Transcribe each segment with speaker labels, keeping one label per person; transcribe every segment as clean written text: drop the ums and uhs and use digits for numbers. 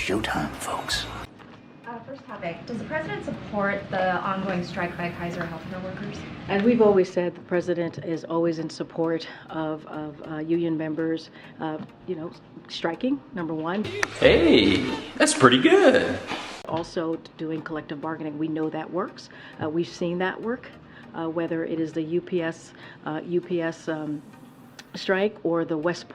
Speaker 1: showtime, folks.
Speaker 2: First topic, does the president support the ongoing strike by Kaiser healthcare workers?
Speaker 3: As we've always said, the president is always in support of union members, striking, number one.
Speaker 1: Hey, that's pretty good.
Speaker 3: Also doing collective bargaining. We know that works. We've seen that work, whether it is the UPS strike or the West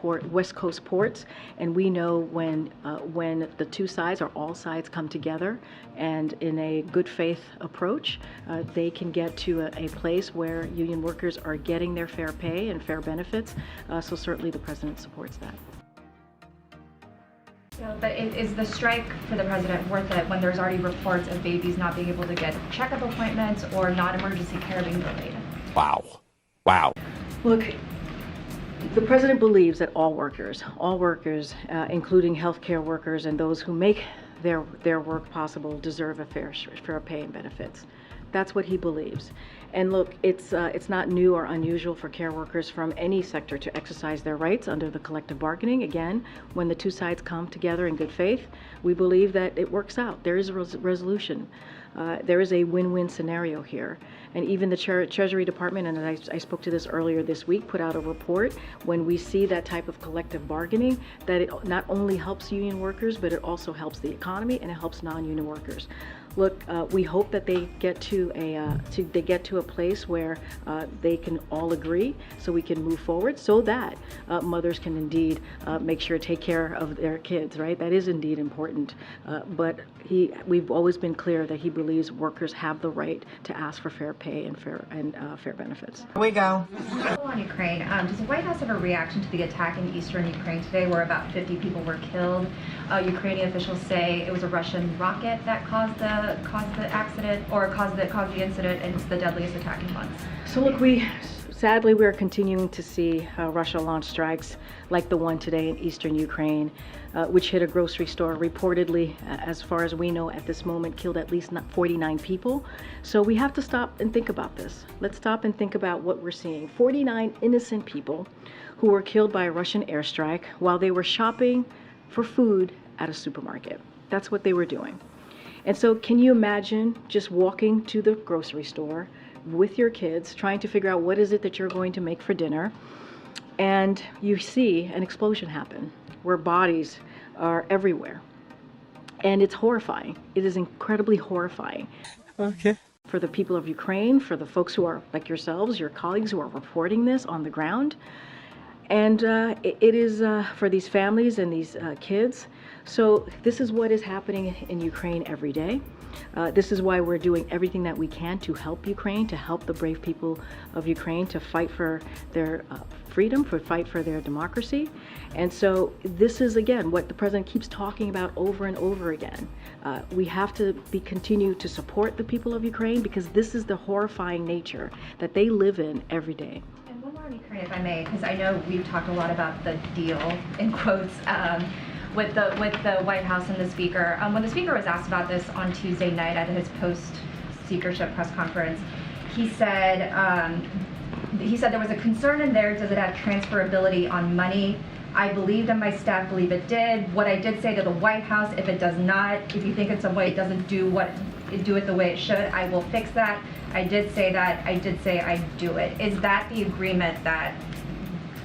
Speaker 3: Coast ports, and we know when the two sides or all sides come together and in a good faith approach, they can get to a place where union workers are getting their fair pay and fair benefits. So certainly the president supports that.
Speaker 2: But is the strike for the president worth it when there's already reports of babies not being able to get checkup appointments or non-emergency care being delayed?
Speaker 1: Wow.
Speaker 3: Look, the president believes that all workers, including healthcare workers and those who make their work possible, deserve a fair pay and benefits. That's what he believes. And look, it's not new or unusual for care workers from any sector to exercise their rights under the collective bargaining. Again, when the two sides come together in good faith, we believe that it works out. There is a resolution. There is a win-win scenario here. And even the Treasury Department, and I spoke to this earlier this week, put out a report when we see that type of collective bargaining, that it not only helps union workers, but it also helps the economy and it helps non-union workers. Look, we hope that they get to a place where they can all agree, so we can move forward, so that mothers can indeed make sure to take care of their kids. Right? That is indeed important. But we've always been clear that he believes workers have the right to ask for fair pay and fair benefits.
Speaker 4: Here we go.
Speaker 2: On Ukraine, does the White House have a reaction to the attack in eastern Ukraine today, where about 50 people were killed? Ukrainian officials say it was a Russian rocket that caused the accident, or caused the incident, and it's the deadliest attack in months.
Speaker 3: So look, sadly we are continuing to see Russia launch strikes like the one today in eastern Ukraine, which hit a grocery store. Reportedly, as far as we know at this moment, killed at least 49 people. So we have to stop and think about this. Let's stop and think about what we're seeing. 49 innocent people who were killed by a Russian airstrike while they were shopping for food at a supermarket. That's what they were doing. And so can you imagine just walking to the grocery store with your kids, trying to figure out what is it that you're going to make for dinner, and you see an explosion happen where bodies are everywhere. And it's horrifying. It is incredibly horrifying.
Speaker 4: Okay.
Speaker 3: For the people of Ukraine, for the folks who are like yourselves, your colleagues who are reporting this on the ground. And it is for these families and these kids. So this is what is happening in Ukraine every day. This is why we're doing everything that we can to help Ukraine, to help the brave people of Ukraine to fight for their freedom, to fight for their democracy. And so this is, again, what the president keeps talking about over and over again. We have to continue to support the people of Ukraine, because this is the horrifying nature that they live in every day.
Speaker 2: One more on Ukraine, if I may, because I know we've talked a lot about the deal, in quotes, with the White House and the Speaker. When the Speaker was asked about this on Tuesday night at his post-speakership press conference, he said there was a concern in there, does it have transferability on money? I believed and my staff believe it did. What I did say to the White House, if it does not, if you think in some way it doesn't do it the way it should, I will fix that. I did say that. I did say I'd do it. Is that the agreement that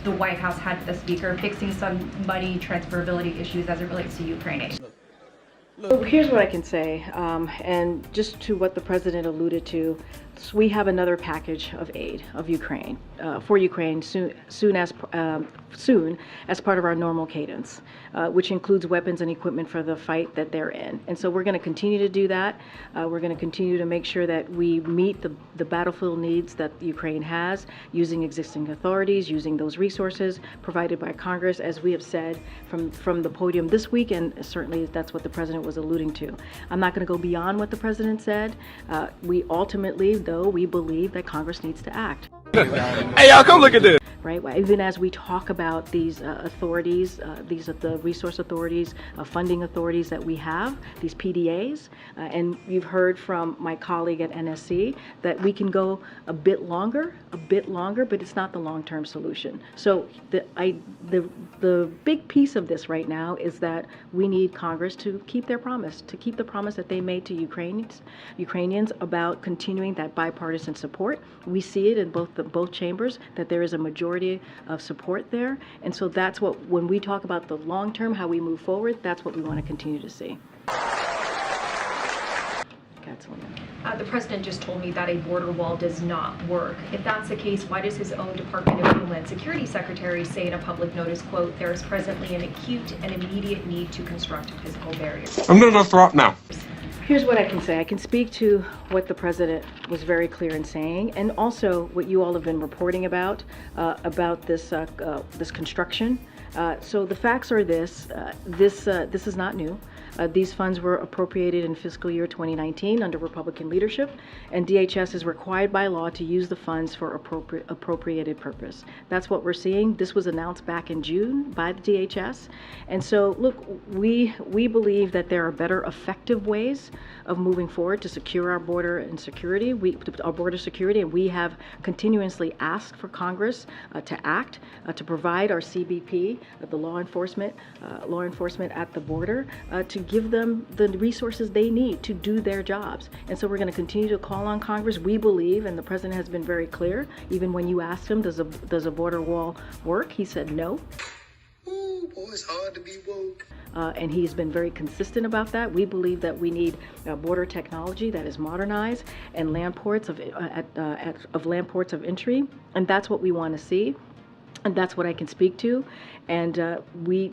Speaker 2: the White House had with the Speaker, fixing some money transferability issues as it relates to Ukraine aid?
Speaker 3: So here's what I can say, and just to what the president alluded to, so we have another package of aid of Ukraine for Ukraine soon as part of our normal cadence, which includes weapons and equipment for the fight that they're in. And so we're going to continue to do that. We're going to continue to make sure that we meet the battlefield needs that Ukraine has, using existing authorities, using those resources provided by Congress, as we have said from the podium this week, and certainly that's what the president was alluding to. I'm not going to go beyond what the president said. We ultimately, though, we believe that Congress needs to act.
Speaker 1: Hey, y'all, come look at this.
Speaker 3: right? Even as we talk about these authorities, these are the resource authorities, funding authorities that we have, these PDAs, and you've heard from my colleague at NSC that we can go a bit longer, but it's not the long-term solution. So the big piece of this right now is that we need Congress to keep their promise, the promise that they made to Ukrainians about continuing that bipartisan support. We see it in both chambers that there is a majority of support there, and so that's what, when we talk about the long term, how we move forward, that's what we want to continue to see.
Speaker 2: The president just told me that a border wall does not work. If that's the case, why does his own Department of Homeland Security Secretary say in a public notice, quote, "There is presently an acute and immediate need to construct a physical barrier"?
Speaker 4: I'm going to throw up now.
Speaker 3: Here's what I can say. I can speak to what the president was very clear in saying, and also what you all have been reporting about this this construction. So the facts are this is not new. These funds were appropriated in fiscal year 2019 under Republican leadership, and DHS is required by law to use the funds for appropriated purpose. That's what we're seeing. This was announced back in June by the DHS. And so, look, we believe that there are better effective ways of moving forward to secure our border and security, our border security, and we have continuously asked for Congress to act, to provide our CBP, the law enforcement at the border, to give them the resources they need to do their jobs. And so we're going to continue to call on Congress. We believe, and the president has been very clear, even when you asked him, does a border wall work? He said no.
Speaker 5: Ooh, boy, it's hard to be woke.
Speaker 3: And he's been very consistent about that. We believe that we need border technology that is modernized and land ports of entry, and that's what we want to see. And that's what I can speak to. And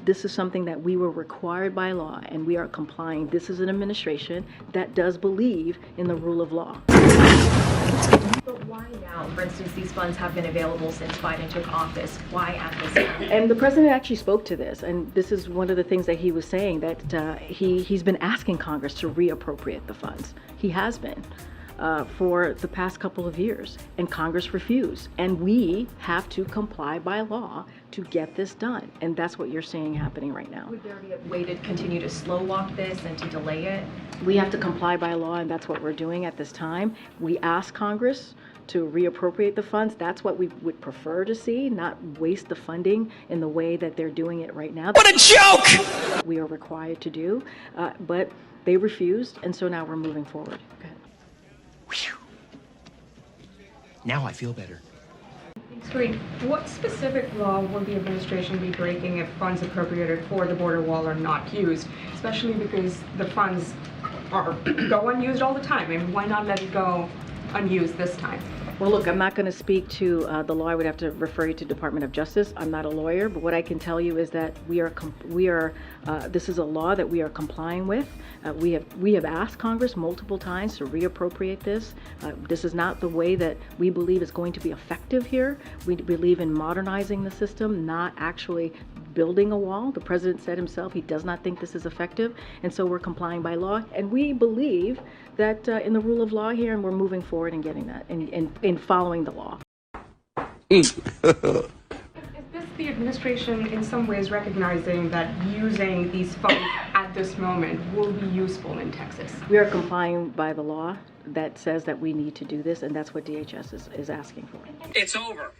Speaker 3: this is something that we were required by law, and we are complying. This is an administration that does believe in the rule of law.
Speaker 2: But why now? For instance, these funds have been available since Biden took office. Why at this time?
Speaker 3: And the president actually spoke to this, and this is one of the things that he was saying, that he's been asking Congress to reappropriate the funds. He has been. For the past couple of years, and Congress refused. And we have to comply by law to get this done. And that's what you're seeing happening right now.
Speaker 2: Would there be a way to continue to slow walk this and to delay it?
Speaker 3: We have to comply by law, and that's what we're doing at this time. We ask Congress to reappropriate the funds. That's what we would prefer to see, not waste the funding in the way that they're doing it right now.
Speaker 1: What a joke!
Speaker 3: We are required to do, but they refused, and so now we're moving forward. Go ahead.
Speaker 1: Whew. Now I feel better.
Speaker 6: Karine, what specific law will the administration be breaking if funds appropriated for the border wall are not used, especially because the funds go unused all the time, and why not let it go unused this time?
Speaker 3: Well, look, I'm not going to speak to the law. I would have to refer you to Department of Justice. I'm not a lawyer, but what I can tell you is that this is a law that we are complying with. We have asked Congress multiple times to reappropriate this. This is not the way that we believe is going to be effective here. We believe in modernizing the system, not actually building a wall. The president said himself he does not think this is effective, and so we're complying by law. And we believe that in the rule of law here, and we're moving forward and getting that, in following the law.
Speaker 6: Is this the administration in some ways recognizing that using these funds at this moment will be useful in Texas?
Speaker 3: We are complying by the law that says that we need to do this, and that's what DHS is asking for.
Speaker 5: It's over.